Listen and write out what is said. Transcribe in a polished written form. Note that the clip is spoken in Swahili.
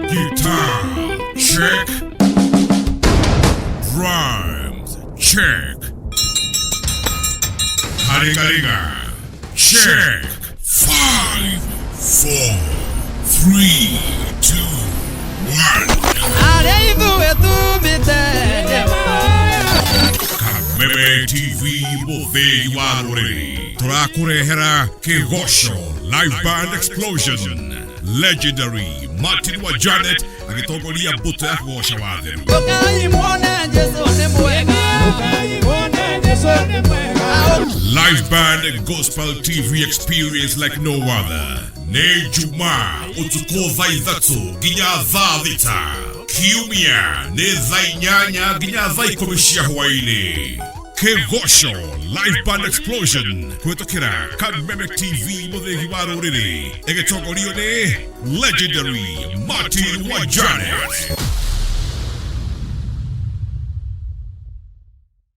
Guitar, check. Drums, check. Haringa, check. 5, 4, 3, 2, 1. Kameme TV Movie Waruri. Trakurehera Kigooco Live Band Explosion. Legendary Martin wa Janet akitogolia buta ya kuosha wadhi. Live band and gospel TV experience like no other. Ne Juma utukova idhatsu ginyadha vita. Kiumia ne zainyanya ginyadha ikomishia Hawaii. Kigooco Live Band Explosion kutokera Kameme TV Movie Waruri. Ekitogolia ne Legendary Martin wa Janet.